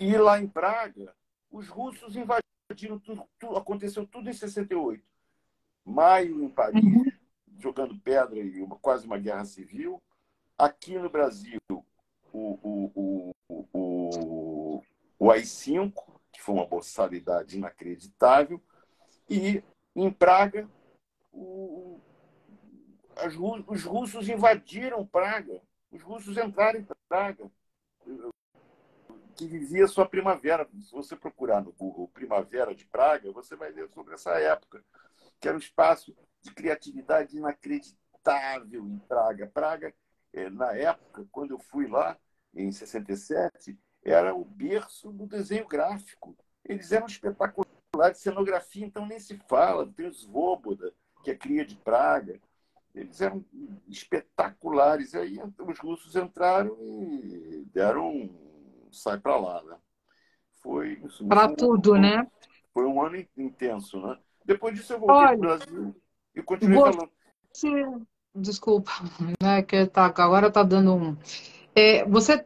E lá em Praga, os russos invadiram tudo, aconteceu tudo em 68. Maio em Paris, jogando pedra e quase uma guerra civil. Aqui no Brasil, o AI-5, que foi uma boçalidade inacreditável, e em Praga, os russos invadiram Praga, os russos entraram em Praga, que vivia sua primavera. Se você procurar no Google Primavera de Praga, você vai ler sobre essa época, que era um espaço de criatividade inacreditável em Praga. Praga, na época, quando eu fui lá, em 67, era o berço do desenho gráfico. Eles eram espetaculares, cenografia, então nem se fala. Tem o Svoboda, que é cria de Praga. Eles eram espetaculares. E aí os russos entraram e deram um sai para lá, né? Foi, isso, Para tudo, né? foi um ano intenso, né? Depois disso eu voltei para o Olha, Brasil e continuei você, falando. desculpa, né, que tá, agora tá dando um.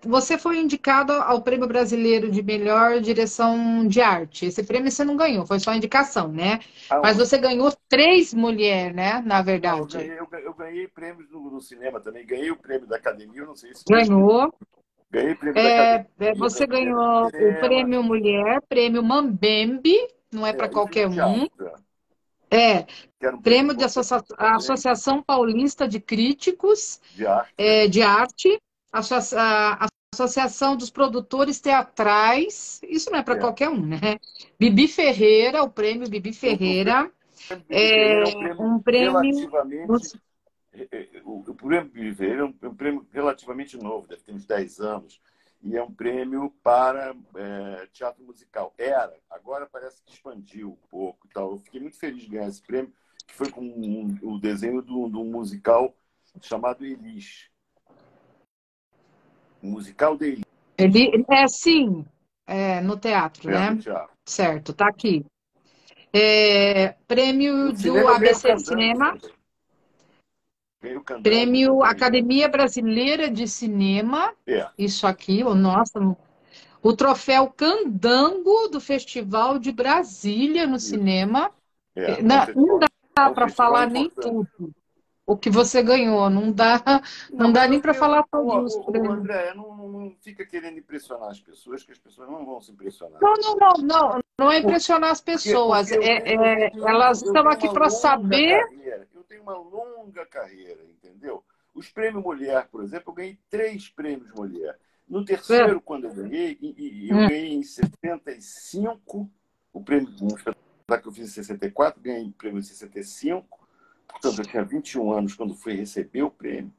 Você foi indicado ao Prêmio Brasileiro de Melhor Direção de Arte. Esse prêmio você não ganhou, foi só indicação, né? Mas Aonde? você ganhou três mulheres, né? Na Não, verdade. eu ganhei prêmios no cinema também. Ganhei o prêmio da Academia, eu não sei se foi. Ganhou. Ganhei prêmio da Academia Você Brasileira de ganhou o Cinema. Prêmio Mulher, Prêmio Mambembe, não é para E o qualquer de um. arte, É, que era um prêmio Prêmio de importante também, Associação Paulista de Críticos de arte. de Arte, a Associação dos Produtores Teatrais, isso não é para É. qualquer um, né? Bibi Ferreira, o prêmio Bibi O Ferreira, prêmio Bibi Ferreira é um é prêmio um prêmio. relativamente. O prêmio Bibi Ferreira é um prêmio relativamente novo, deve ter uns 10 anos. E é um prêmio para teatro musical. Era, agora parece que expandiu um pouco e tal. Eu fiquei muito feliz de ganhar esse prêmio, que foi com o desenho de um musical chamado Elis. Um musical de Elis, Ele é sim, no teatro, no né? teatro. Certo, tá aqui. Prêmio No do cinema eu ganhei o ABC Candango Cinema, também. Ganhei o Candango Prêmio também. Academia Brasileira de Cinema, É, isso aqui, nossa, o troféu Candango do Festival de Brasília no isso. cinema. É um Não festival, é dá um para festival falar nem importante. tudo o que você ganhou, Não, não dá mas nem para falar todos os o prêmios. André, não fica querendo impressionar as pessoas, que as pessoas não vão se impressionar. Não é impressionar as pessoas. Porque Elas eu estão tenho aqui uma para longa saber. carreira. Eu tenho uma longa carreira, entendeu? Os prêmios Mulher, por exemplo, eu ganhei 3 prêmios Mulher. No É, terceiro, quando eu ganhei, eu hum, ganhei em 65, o prêmio, um espetáculo que eu fiz em 64, ganhei o prêmio em 65, portanto, eu tinha 21 anos quando fui receber o prêmio.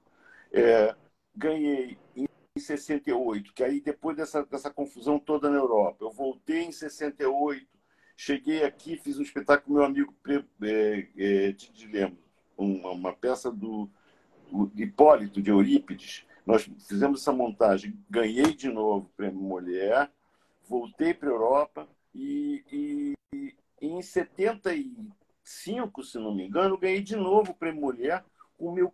Ganhei em 68, que aí depois dessa confusão toda na Europa, eu voltei em 68, cheguei aqui, fiz um espetáculo com meu amigo Didi Lemos, uma peça do Hipólito, de Eurípides. Nós fizemos essa montagem, ganhei de novo o prêmio Mulher, voltei para a Europa e em 75, se não me engano, ganhei de novo o prêmio Mulher com o meu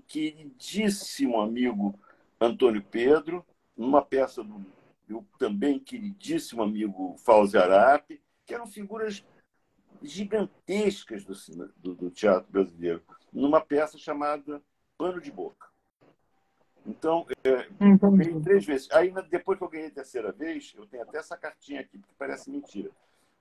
queridíssimo amigo Antônio Pedro, numa peça do meu também queridíssimo amigo Fauzi Arap, que eram figuras gigantescas do teatro brasileiro, numa peça chamada Pano de Boca. Então, eu ganhei entendi. 3 vezes. Aí, depois que eu ganhei a terceira vez, eu tenho até essa cartinha aqui, porque parece mentira.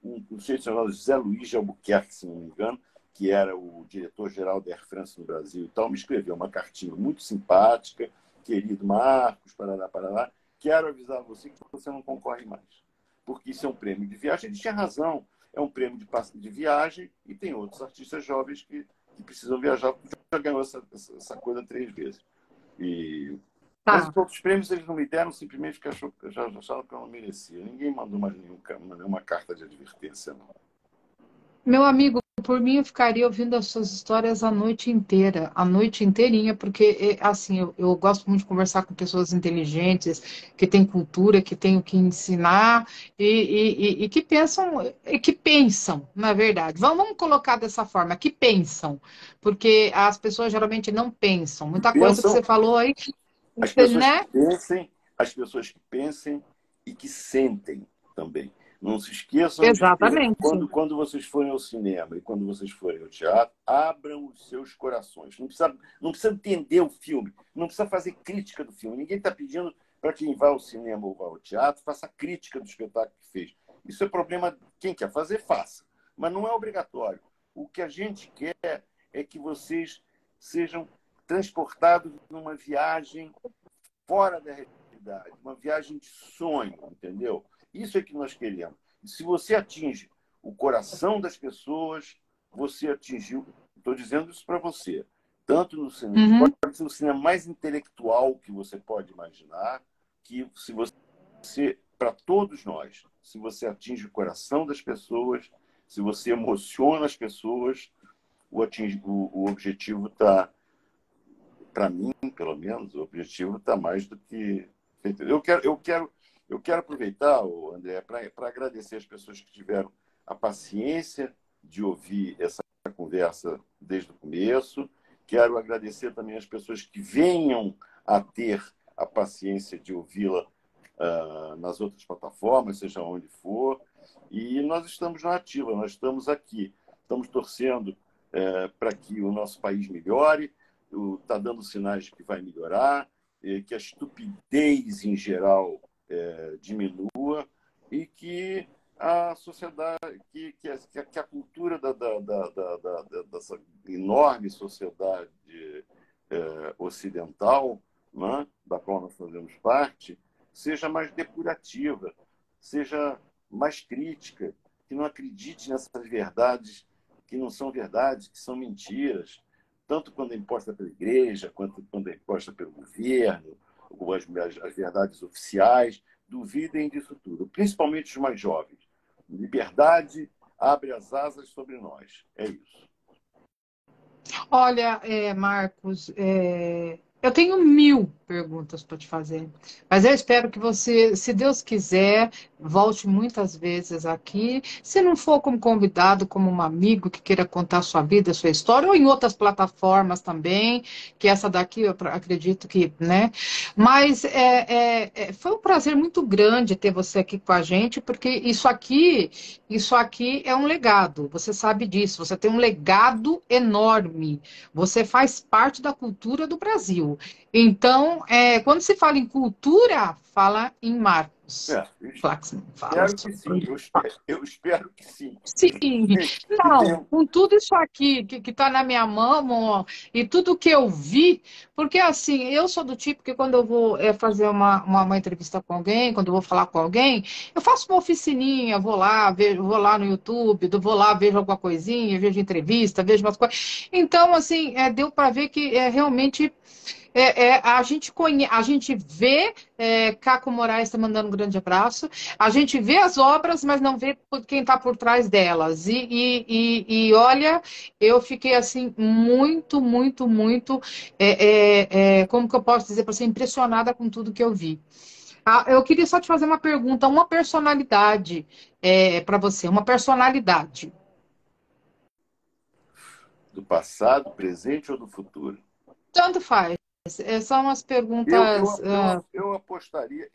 Um sujeito chamado José Luiz de Albuquerque, se não me engano, que era o diretor-geral da Air France no Brasil e tal, me escreveu uma cartinha muito simpática: querido Marcos, parará, parará, quero avisar você que você não concorre mais, porque isso é um prêmio de viagem. Ele tinha razão, é um prêmio de viagem e tem outros artistas jovens que precisam viajar, porque já ganhou essa coisa 3 vezes. Mas Tá. os outros prêmios eles não me deram simplesmente porque já acharam que eu não merecia. Ninguém mandou mais nenhuma carta de advertência, não. Meu amigo, por mim eu ficaria ouvindo as suas histórias a noite inteirinha, porque assim, eu gosto muito de conversar com pessoas inteligentes, que têm cultura, que têm o que ensinar e que pensam, na verdade. Vamos colocar dessa forma, que pensam, porque as pessoas geralmente não pensam. Muita coisa que Pensam você falou aí, as pessoas que né? pensem, as pessoas que pensem e que sentem também. Não se esqueçam de que Exatamente. quando vocês forem ao cinema e quando vocês forem ao teatro, abram os seus corações. Não precisa entender o filme, não precisa fazer crítica do filme. Ninguém está pedindo para quem vai ao cinema ou vai ao teatro faça crítica do espetáculo que fez. Isso é problema. Quem quer fazer, faça. Mas não é obrigatório. O que a gente quer é que vocês sejam transportados numa viagem fora da realidade, uma viagem de sonho, entendeu? Isso é que nós queremos. E se você atinge o coração das pessoas, você atingiu. Estou dizendo isso para você. Tanto no cinema, Uhum. pode ser o cinema mais intelectual que você pode imaginar, que se você para todos nós, se você atinge o coração das pessoas, se você emociona as pessoas, o objetivo está, para mim, pelo menos, o objetivo está mais do que feito. Eu quero aproveitar, André, para agradecer as pessoas que tiveram a paciência de ouvir essa conversa desde o começo. Quero agradecer também as pessoas que venham a ter a paciência de ouvi-la nas outras plataformas, seja onde for. E nós estamos na ativa, nós estamos aqui. Estamos torcendo para que o nosso país melhore, está dando sinais de que vai melhorar, que a estupidez em geral diminua e que a sociedade, que a cultura dessa enorme sociedade ocidental, né, da qual nós fazemos parte, seja mais depurativa, seja mais crítica, que não acredite nessas verdades que não são verdades, que são mentiras, tanto quando é imposta pela igreja, quanto quando é imposta pelo governo, ou as verdades oficiais. Duvidem disso tudo, principalmente os mais jovens. Liberdade abre as asas sobre nós. É isso. Olha, Marcos, eu tenho 1000 perguntas para te fazer, mas eu espero que você, se Deus quiser, volte muitas vezes aqui. Se não for como convidado, como um amigo que queira contar sua vida, sua história, ou em outras plataformas também, que essa daqui eu acredito que, né? Mas foi um prazer muito grande ter você aqui com a gente, porque isso aqui é um legado. Você sabe disso. Você tem um legado enorme. Você faz parte da cultura do Brasil. Então, quando se fala em cultura, fala em Marcos Flaxman. Espero que sim. Eu espero que sim. Sim. Não, com tudo isso aqui que está na minha mão e tudo que eu vi, porque assim, eu sou do tipo que quando eu vou fazer uma entrevista com alguém, quando eu vou falar com alguém, eu faço uma oficininha, vou lá no YouTube, vou lá, vejo alguma coisinha, vejo entrevista, vejo umas coisas. Então, assim, deu para ver que realmente a gente vê Caco Moraes está mandando um grande abraço. A gente vê as obras, mas não vê quem está por trás delas. E olha, eu fiquei assim muito, muito, muito, como que eu posso dizer para ser impressionada com tudo que eu vi. Eu queria só te fazer uma pergunta, uma personalidade para você, uma personalidade. Do passado, presente ou do futuro? Tanto faz. São as perguntas. Eu apostaria.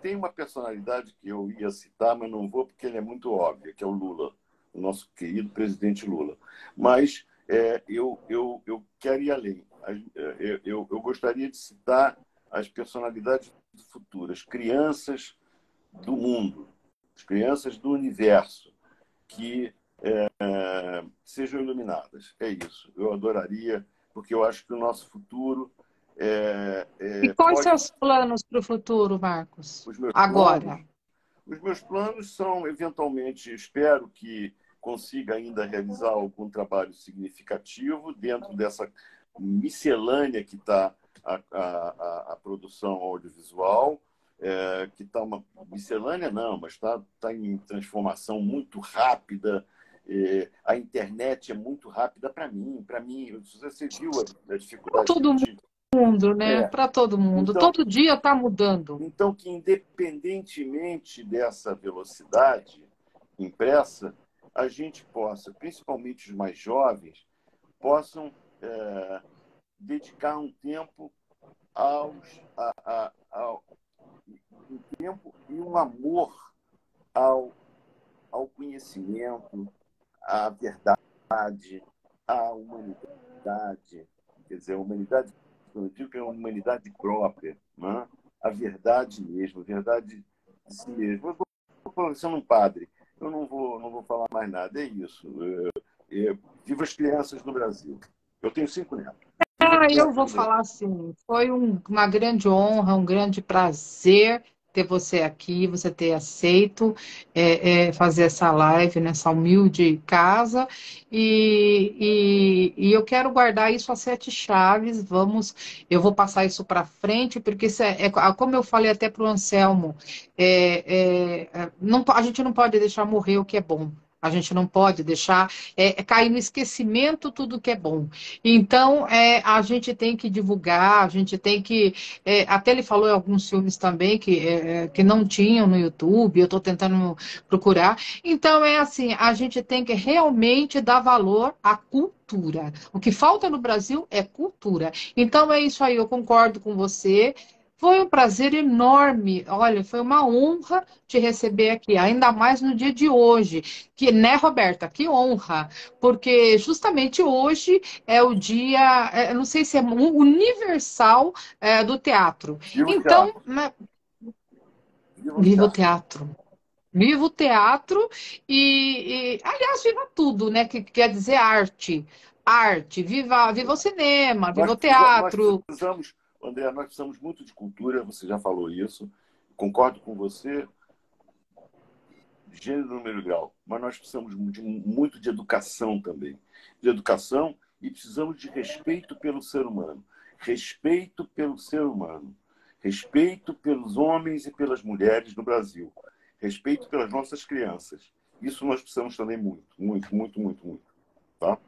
Tem uma personalidade que eu ia citar, mas não vou porque ele é muito óbvio, que é o Lula, o nosso querido presidente Lula. Mas eu quero ir além. Eu gostaria de citar as personalidades do futuro, as crianças do mundo, as crianças do universo, que sejam iluminadas. É isso. Eu adoraria, porque eu acho que o nosso futuro E quais são os planos para o futuro, Marcos? Agora. Os meus planos são, eventualmente, espero que consiga ainda realizar algum trabalho significativo dentro dessa miscelânea que está a produção audiovisual, que está uma miscelânea, não, mas está em transformação muito rápida. A internet é muito rápida para mim. Você viu a dificuldade para todo mundo, né? Para todo mundo. Então, todo dia está mudando. Então, que independentemente dessa velocidade impressa, a gente possa, principalmente os mais jovens, possam dedicar um tempo um tempo e um amor ao conhecimento, à verdade, à humanidade. Quer dizer, a humanidade, eu digo que é uma humanidade própria, né? A verdade mesmo, a verdade de si mesmo. Eu estou sendo um padre, eu não vou falar mais nada, é isso. Viva as crianças do Brasil. Eu tenho 5 netos. Eu vou falar assim, foi uma grande honra, um grande prazer ter você aqui, você ter aceito fazer essa live nessa humilde casa. E eu quero guardar isso a sete chaves. Eu vou passar isso para frente, porque isso como eu falei até para o Anselmo, não, a gente não pode deixar morrer o que é bom. A gente não pode deixar cair no esquecimento tudo que é bom. Então, a gente tem que divulgar, a gente tem que. Até ele falou em alguns filmes também que não tinham no YouTube, eu estou tentando procurar. Então, é assim: a gente tem que realmente dar valor à cultura. O que falta no Brasil é cultura. Então, é isso aí, eu concordo com você. Foi um prazer enorme. Olha, foi uma honra te receber aqui, ainda mais no dia de hoje. Que, né, Roberta? Que honra, porque justamente hoje é o dia, eu não sei se é universal do teatro. Viva o Então, teatro! né, Viva o viva o teatro! teatro. Viva o teatro aliás, viva tudo, né? Que quer dizer arte. Arte, viva o cinema, viva o Nós teatro. precisamos, André, nós precisamos muito de cultura, você já falou isso, concordo com você, gênero, número e grau, mas nós precisamos muito de educação também. De educação e precisamos de respeito pelo ser humano. Respeito pelo ser humano. Respeito pelos homens e pelas mulheres no Brasil. Respeito pelas nossas crianças. Isso nós precisamos também muito, muito, muito, muito, muito. Tá?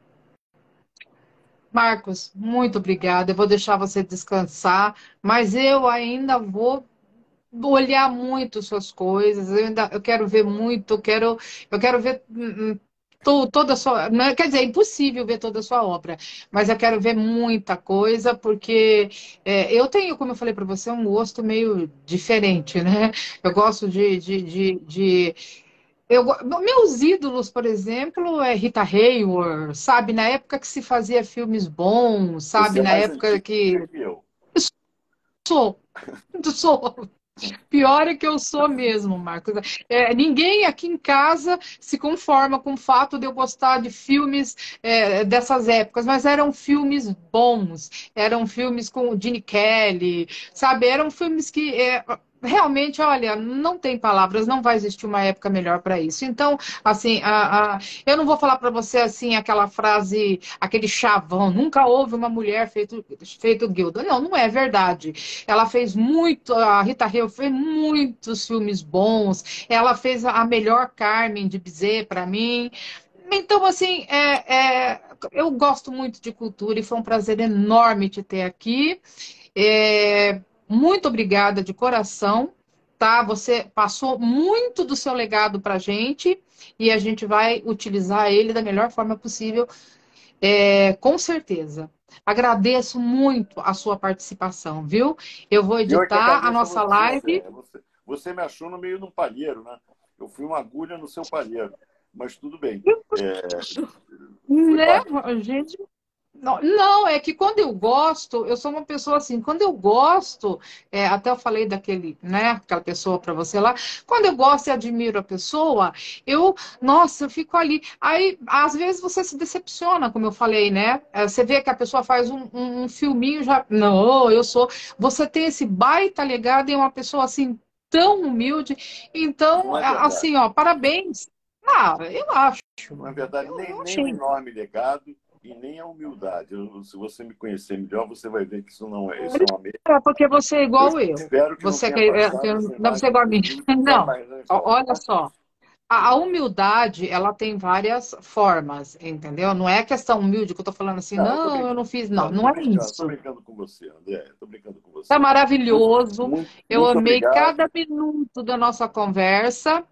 Marcos, muito obrigada. Eu vou deixar você descansar, mas eu ainda vou olhar muito suas coisas. Eu quero ver muito, eu quero ver toda a sua. Não, quer dizer, é impossível ver toda a sua obra, mas eu quero ver muita coisa, porque eu tenho, como eu falei para você, um gosto meio diferente, né? Eu gosto meus ídolos, por exemplo, é Rita Hayworth, sabe? Na época que se fazia filmes bons, Você sabe? é Na mais época antiga que que eu. sou, sou. Pior é que eu sou mesmo, Marcos. Ninguém aqui em casa se conforma com o fato de eu gostar de filmes dessas épocas, mas eram filmes bons, eram filmes com o Gene Kelly, sabe? Eram filmes que realmente, olha, não tem palavras, não vai existir uma época melhor para isso. Então, assim, eu não vou falar para você assim aquela frase, aquele chavão, nunca houve uma mulher feito Gilda. Não, não é verdade. Ela fez muito, a Rita Hayworth fez muitos filmes bons. Ela fez a melhor Carmen de Bizet para mim. Então, assim, eu gosto muito de cultura e foi um prazer enorme te ter aqui. Muito obrigada de coração, tá? Você passou muito do seu legado para a gente e a gente vai utilizar ele da melhor forma possível, com certeza. Agradeço muito a sua participação, viu? Eu vou Eu é que editar a agradeço a nossa você, live, André. Você me achou no meio de um palheiro, né? Eu fui uma agulha no seu palheiro. Mas tudo bem. Foi né, parte. gente? Não, não, é que quando eu gosto, eu sou uma pessoa assim, quando eu gosto, até eu falei daquele, né, aquela pessoa para você lá, quando eu gosto e admiro a pessoa, nossa, eu fico ali. Aí, às vezes você se decepciona, como eu falei, né? Você vê que a pessoa faz um filminho já, não, você tem esse baita legado e é uma pessoa assim tão humilde, então, Não é verdade. assim, ó, parabéns. Eu acho, Não é verdade nem, eu nem o achei. enorme legado e nem a humildade. Se você me conhecer melhor, você vai ver que isso é uma meia. Porque você é Eu igual eu. espero que não Você tenha que passado essa não, você é imagem igual a por mim. mim Não. jamais na história. Olha só. A humildade, ela tem várias formas, entendeu? Não é questão humilde que eu tô falando assim, Não, eu tô não, eu não fiz, não, brincando, não é tô isso. brincando com você, André. Tô brincando com Tá você. Muito, maravilhoso. muito, Eu muito amei obrigado. cada minuto da nossa conversa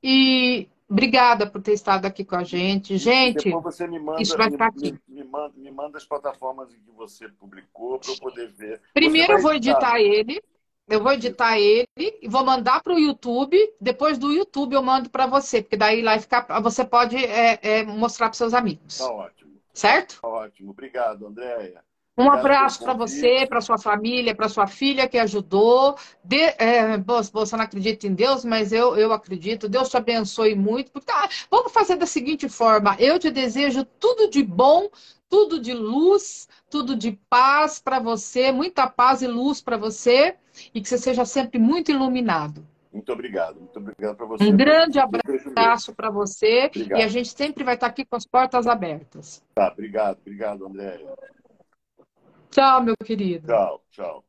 e obrigada por ter estado aqui com a gente. E Gente, depois você isso vai ficar aqui. me manda as plataformas em que você publicou para eu poder ver. Você Primeiro eu vai vou editar, editar né? ele, eu vou Isso. editar ele e vou mandar para o YouTube. Depois do YouTube eu mando para você, porque daí lá fica, você pode mostrar para seus Tá amigos, ótimo. certo? Tá ótimo. Obrigado, Andréia. Um Obrigado pelo abraço para você, convite. para sua família, para sua filha que ajudou. Você não acredita em Deus, mas eu acredito. Deus te abençoe muito. Vamos fazer da seguinte forma: eu te desejo tudo de bom, tudo de luz, tudo de paz para você, muita paz e luz para você, e que você seja sempre muito iluminado. Muito obrigado. Muito obrigado para Um você. grande Desejo mesmo. abraço para você, e a Obrigado. gente sempre vai estar aqui com as portas abertas. Tá, obrigado. Obrigado, Andréia. Tchau, meu querido. Tchau, tchau.